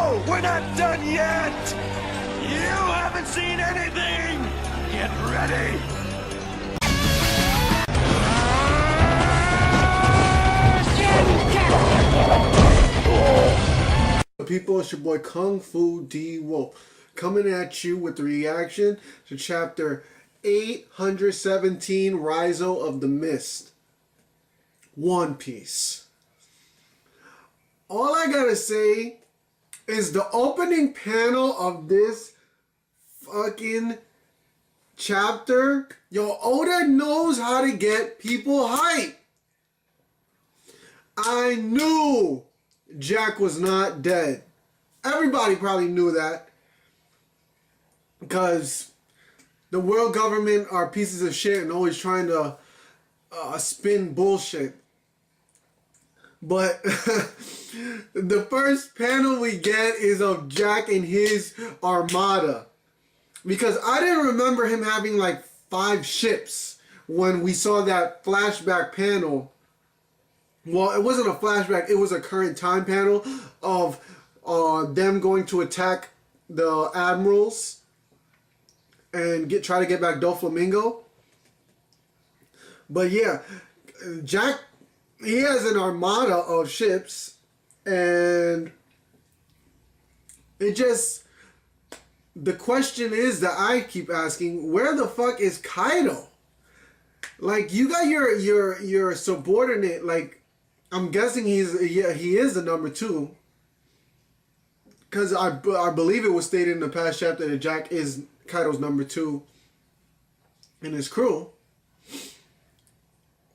No! We're not done yet! You haven't seen anything! Get ready! People, it's your boy Kung Fu d.wulf coming at you with the reaction to chapter 817, Raizou of the Mist. One Piece. All I gotta say is the opening panel of this fucking chapter. Yo, Oda knows how to get people hyped. I knew Jack was not dead. Everybody probably knew that. Because the world government are pieces of shit and always trying to spin bullshit. But the first panel we get is of Jack and his armada. Because I didn't remember him having like 5 ships when we saw that flashback panel. Well, it wasn't a flashback, it was a current time panel of them going to attack the admirals and try to get back Doflamingo. But yeah, Jack, he has an armada of ships, and it just, the question is that I keep asking, where the fuck is Kaido? Like, you got your subordinate, like, I'm guessing he is the number 2. Because I believe it was stated in the past chapter that Jack is Kaido's number 2 in his crew.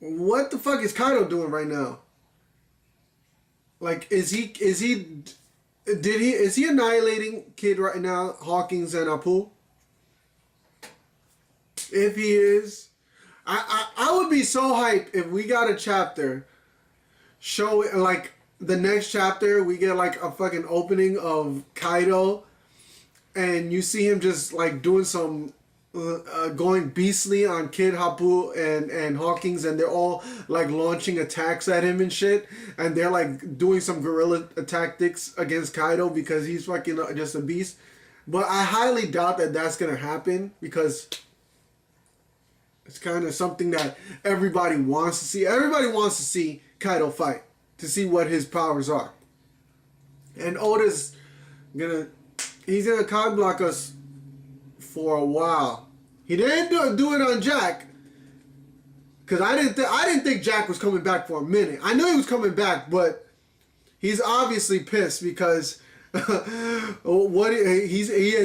What the fuck is Kaido doing right now? Like, is he annihilating Kid right now, Hawkins and Apu? If he is, I would be so hyped if we got a chapter show it, like the next chapter we get like a fucking opening of Kaido and you see him just like doing some going beastly on Kid, Hapu and Hawkins, and they're all like launching attacks at him and shit, and they're like doing some guerrilla tactics against Kaido because he's fucking just a beast. But I highly doubt that that's gonna happen because it's kind of something that everybody wants to see. Everybody wants to see Kaido fight, to see what his powers are. And Oda's he's gonna cog block us for a while. He didn't do it on Jack, because I didn't think Jack was coming back for a minute. I knew he was coming back, but he's obviously pissed because he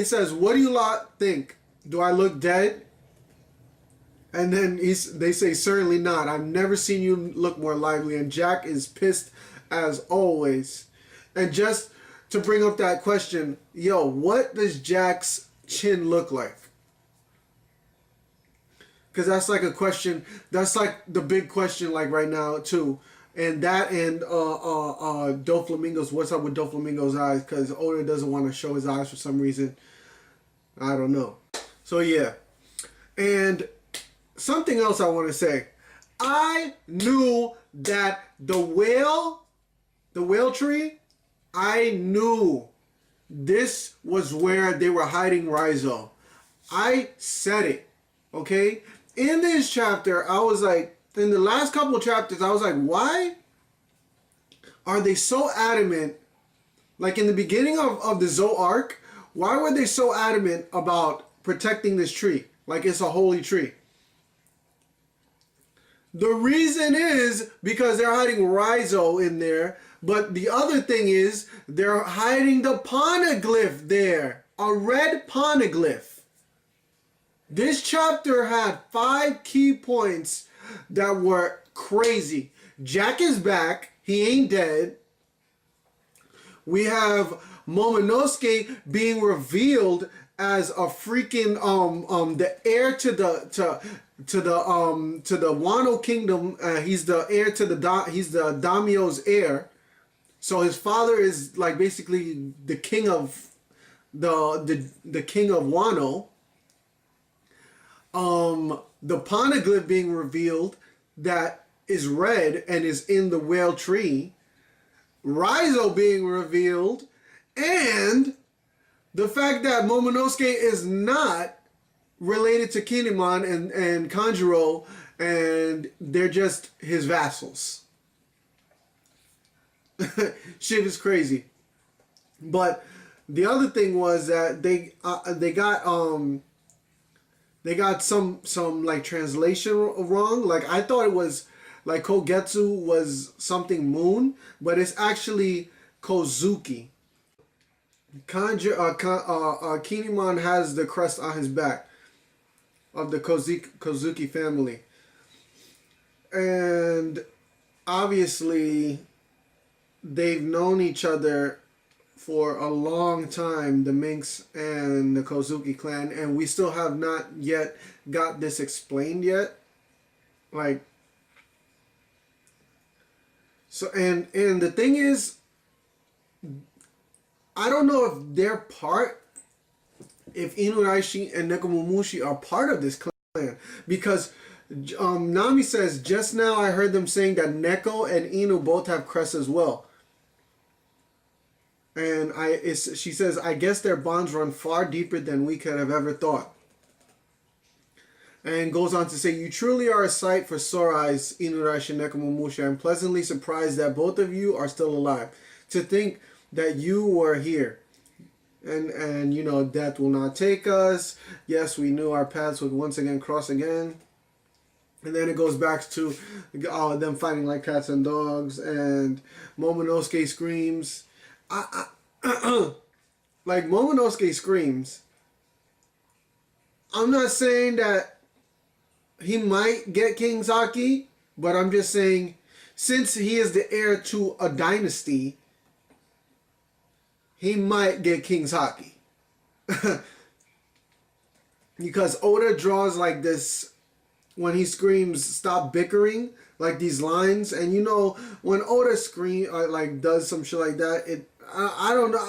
says, "What do you lot think? Do I look dead?" And then they say, "Certainly not. I've never seen you look more lively." And Jack is pissed as always. And just to bring up that question, yo, what does Jack's chin look like? Because that's like a question, that's like the big question like right now too. And that and Doflamingo's, what's up with Doflamingo's eyes? Because Oda doesn't want to show his eyes for some reason. I don't know. So yeah. And something else I want to say. I knew that the whale tree, I knew this was where they were hiding Raizou. I said it, okay? In this chapter, I was like, in the last couple of chapters, I was like, why are they so adamant? Like in the beginning of the Zou arc, why were they so adamant about protecting this tree? Like it's a holy tree. The reason is because they're hiding Raizou in there, but the other thing is they're hiding the poneglyph there, a red poneglyph. This chapter had 5 key points that were crazy. Jack is back, he ain't dead. We have Momonosuke being revealed as a freaking the heir to the Wano kingdom. He's the heir to he's the daimyo's heir. So his father is like basically the king of the king of Wano. The poneglyph being revealed that is red and is in the whale tree. Raizou being revealed, And the fact that Momonosuke is not related to Kinemon and Kanjuro, and they're just his vassals. Shit is crazy. But the other thing was that they got some like translation wrong. Like I thought it was like Kogetsu was something moon, but it's actually Kozuki. Kinemon has the crest on his back of the Kozuki family. And obviously they've known each other for a long time, the Minks and the Kozuki clan, and we still have not yet got this explained yet. Like, so, and the thing is, I don't know if Inuarashi and Nekomamushi are part of this clan, because Nami says, just now I heard them saying that Neko and Inu both have crests as well. And she says, I guess their bonds run far deeper than we could have ever thought. And goes on to say, you truly are a sight for sore eyes, Inuarashi and Nekomamushi. I'm pleasantly surprised that both of you are still alive. To think that you were here. And you know, death will not take us. Yes, we knew our paths would once again cross again. And then it goes back to them fighting like cats and dogs. And Momonosuke screams. Like Momonosuke screams. I'm not saying that he might get King's Haki, but I'm just saying, since he is the heir to a dynasty, he might get King's Haki. Because Oda draws like this, when he screams, stop bickering, like these lines. And you know, when Oda like does some shit like that, I don't know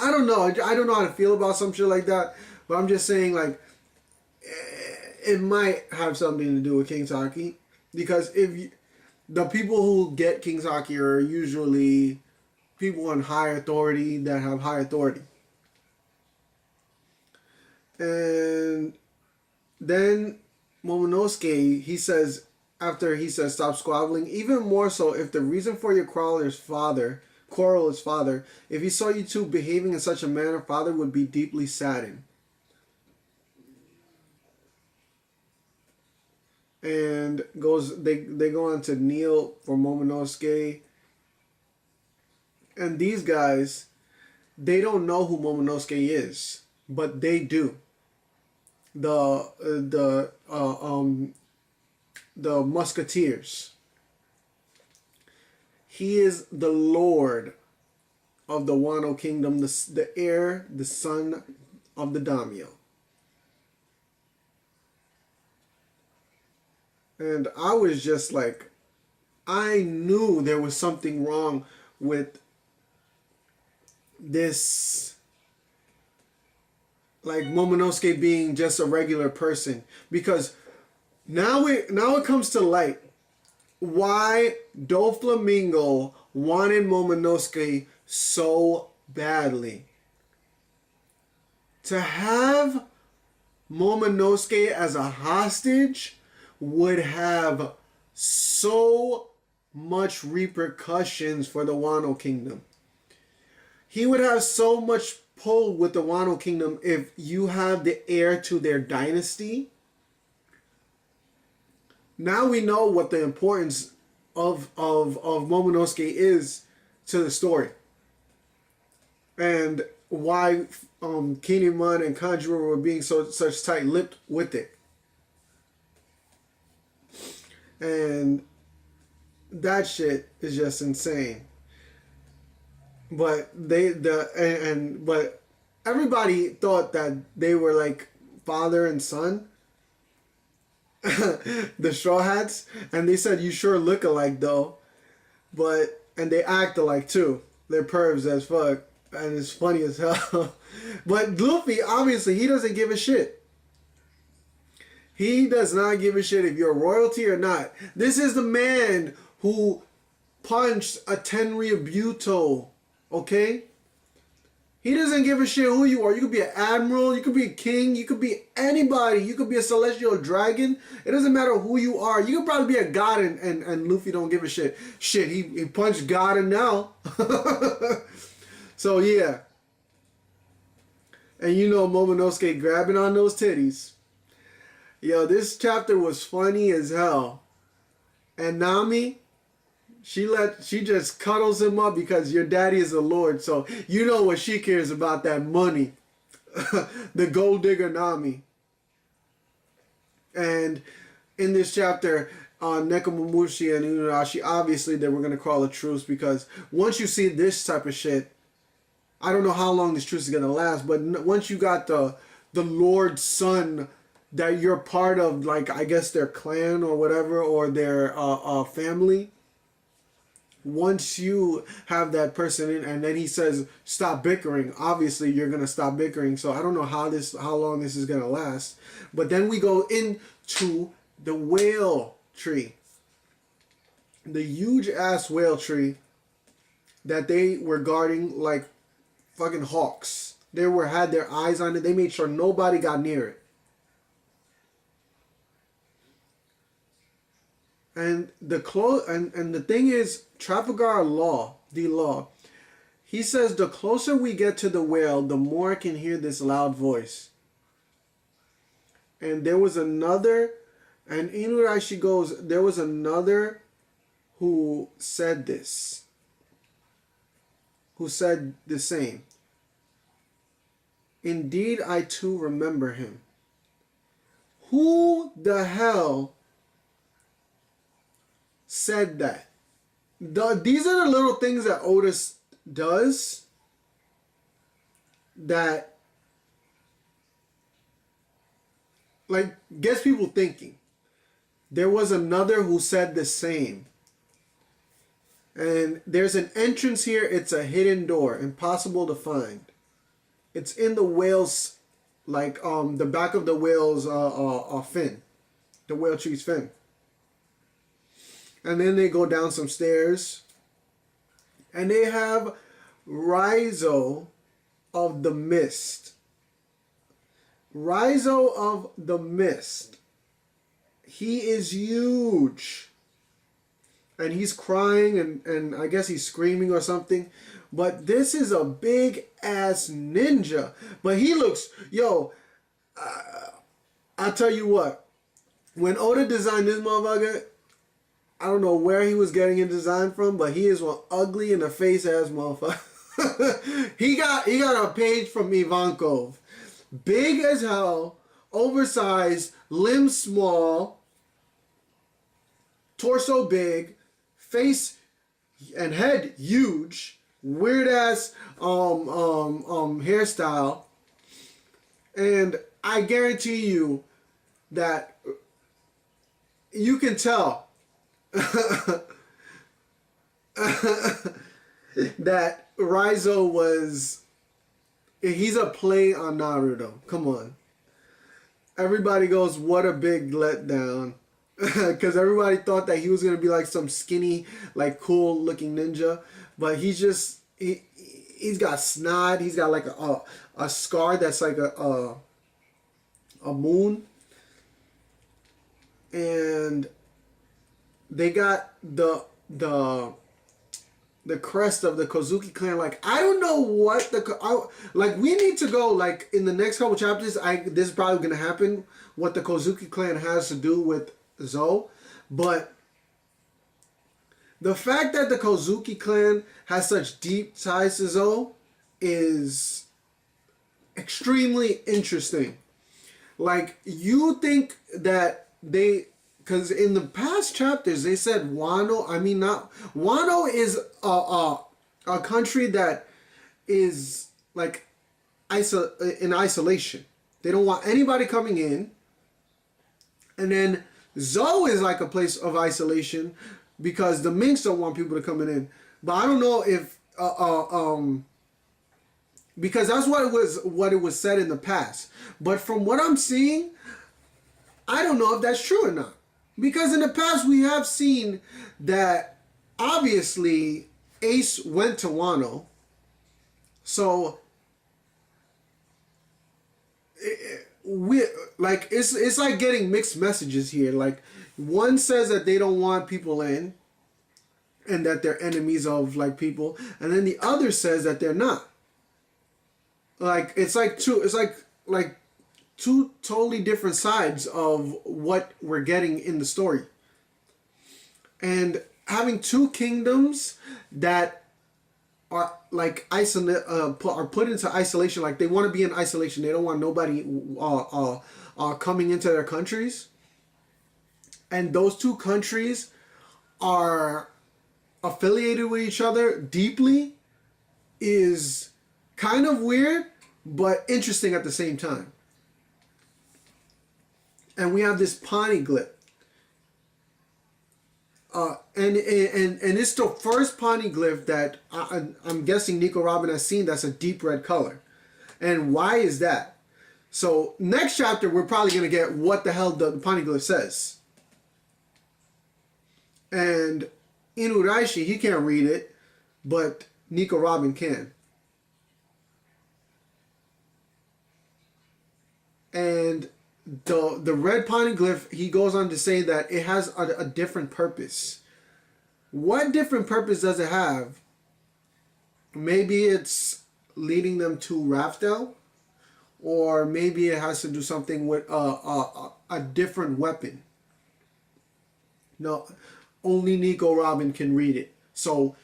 how to feel about some shit like that. But I'm just saying, like, it might have something to do with King's Haki. Because the people who get King's Haki are usually people in high authority that have high authority. And then Momonosuke, he says, after he says stop squabbling, even more so if the reason for your quarrel is father, if he saw you two behaving in such a manner, father would be deeply saddened. And they go on to kneel for Momonosuke. And these guys, they don't know who Momonosuke is, but they do. The Musketeers. He is the Lord of the Wano Kingdom, the heir, the son of the Daimyo. And I was just like, I knew there was something wrong with this, like Momonosuke being just a regular person, because now it comes to light why Doflamingo wanted Momonosuke so badly. To have Momonosuke as a hostage would have so much repercussions for the Wano Kingdom. He would have so much pull with the Wano Kingdom if you have the heir to their dynasty. Now we know what the importance of Momonosuke is to the story. And why Kinemon and Kanjuro were being such tight-lipped with it. And that shit is just insane. But but everybody thought that they were like father and son. The Straw Hats, and they said you sure look alike though. And they act alike too. They're pervs as fuck, and it's funny as hell. But Luffy, obviously, he doesn't give a shit. He does not give a shit if you're royalty or not. This is the man who punched a Tenryubuto, okay? He doesn't give a shit who you are. You could be an admiral, you could be a king, you could be anybody. You could be a celestial dragon. It doesn't matter who you are. You could probably be a god and Luffy don't give a shit. Shit, he punched God and now. So yeah. And you know Momonosuke grabbing on those titties. Yo, this chapter was funny as hell. And Nami, she just cuddles him up because your daddy is a lord, so you know what she cares about, that money. The gold digger Nami. And in this chapter, Nekomamushi and Inuarashi, obviously they were going to call a truce, because once you see this type of shit, I don't know how long this truce is going to last, but once you got the Lord's son that you're part of, like, I guess their clan or whatever, or their family, once you have that person in, and then he says, stop bickering, obviously you're going to stop bickering. So I don't know how long this is going to last. But then we go into the whale tree. The huge ass whale tree that they were guarding like fucking hawks. They had their eyes on it. They made sure nobody got near it. And the thing is, Trafalgar D.wulf, he says the closer we get to the whale, the more I can hear this loud voice. And there was another, and Inuarashi goes, there was another who said this, who said the same. Indeed, I too remember him. Who the hell said that? These are the little things that Otis does that like gets people thinking. There was another who said the same. And there's an entrance here. It's a hidden door, impossible to find. It's in the whale's, like the back of the whale's fin, the whale tree's fin. And then they go down some stairs. And they have Raizou of the Mist. Raizou of the Mist. He is huge. And he's crying and I guess he's screaming or something. But this is a big ass ninja. But he looks, yo, I'll tell you what. When Oda designed this motherfucker, I don't know where he was getting his design from, but he is one ugly in the face ass motherfucker. he got a page from Ivankov. Big as hell, oversized, limbs small, torso big, face and head huge, weird ass hairstyle. And I guarantee you that you can tell that Raizou he's a play on Naruto. Come on. Everybody goes, what a big letdown. Because everybody thought that he was going to be like some skinny, like cool looking ninja. But he's just, he's got snot. He's got like a scar that's like a moon. And they got the crest of the Kozuki clan. Like, I don't know what like we need to go, like, in the next couple chapters, this is probably gonna happen, what the Kozuki clan has to do with Zou. But the fact that the Kozuki clan has such deep ties to Zou is extremely interesting. Like, you think that because in the past chapters they said Wano is a country that is like in isolation. They don't want anybody coming in. And then Zou is like a place of isolation because the Minks don't want people to come in. But I don't know if because that's what it was said in the past. But from what I'm seeing, I don't know if that's true or not. Because in the past we have seen that obviously Ace went to Wano. So we like it's like getting mixed messages here. Like one says that they don't want people in, and that they're enemies of like people, and then the other says that they're not. Like it's like two totally different sides of what we're getting in the story. And having two kingdoms that are like are put into isolation, like they want to be in isolation. They don't want nobody coming into their countries. And those two countries are affiliated with each other deeply is kind of weird, but interesting at the same time. And we have this poneglyph. And it's the first poneglyph that I'm guessing Nico Robin has seen that's a deep red color. And why is that? So next chapter, we're probably going to get what the hell the poneglyph says. And Inuraishi, he can't read it, but Nico Robin can. And the red poneglyph, he goes on to say that it has a different purpose. What different purpose does it have? Maybe it's leading them to Raftel, or maybe it has to do something with a different weapon. No, only Nico Robin can read it, so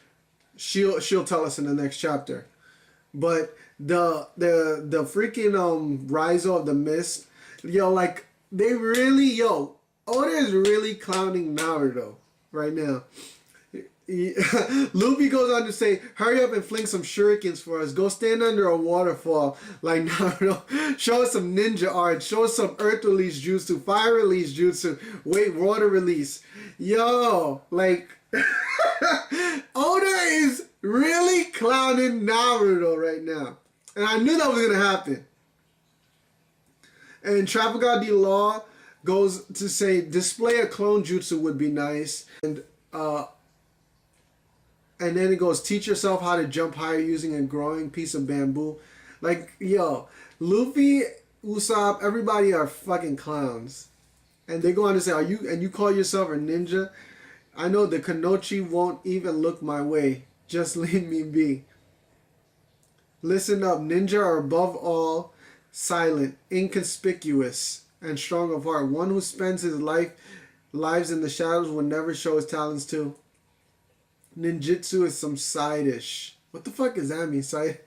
she'll tell us in the next chapter. But the freaking Raizou of the Mist, yo, like they really, Oda is really clowning Naruto right now. Luffy goes on to say, hurry up and fling some shurikens for us. Go stand under a waterfall like Naruto. Show us some ninja art. Show us some earth release jutsu, fire release jutsu, wait, water release. Yo, like Oda is really clowning Naruto right now. And I knew that was going to happen. And Trafalgar D. Law goes to say, display a clone jutsu would be nice. And then it goes, teach yourself how to jump higher using a growing piece of bamboo. Like, yo, Luffy, Usopp, everybody are fucking clowns. And they go on to say, you call yourself a ninja? I know the Kanochi won't even look my way. Just leave me be. Listen up, ninja are above all silent, inconspicuous, and strong of heart. One who spends his lives in the shadows will never show his talents to. Ninjutsu is some side-ish. What the fuck does that mean, side?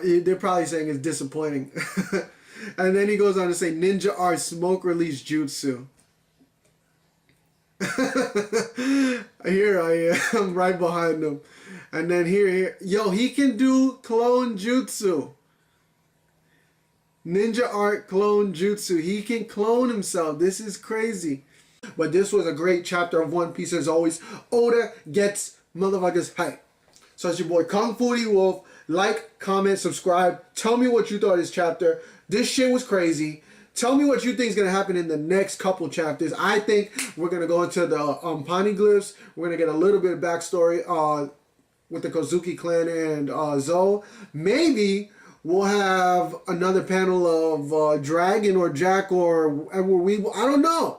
They're probably saying it's disappointing. And then he goes on to say, ninja art, smoke release jutsu. Here I am, right behind him. And then here, yo, he can do clone jutsu. Ninja art clone jutsu. He can clone himself. This is crazy. But this was a great chapter of One Piece. As always, Oda gets motherfuckers hype. So it's your boy Kung Fu d.wulf. Like, comment, subscribe. Tell me what you thought of this chapter. This shit was crazy. Tell me what you think is going to happen in the next couple chapters. I think we're going to go into the poneglyphs. We're going to get a little bit of backstory with the Kozuki clan and Zou. Maybe we'll have another panel of Dragon or Jack or Edward Weevil. I don't know.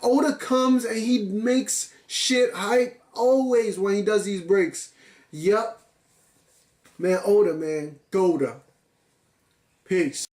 Oda comes and he makes shit hype always when he does these breaks. Yup. Man, Oda, man. Goda. Peace.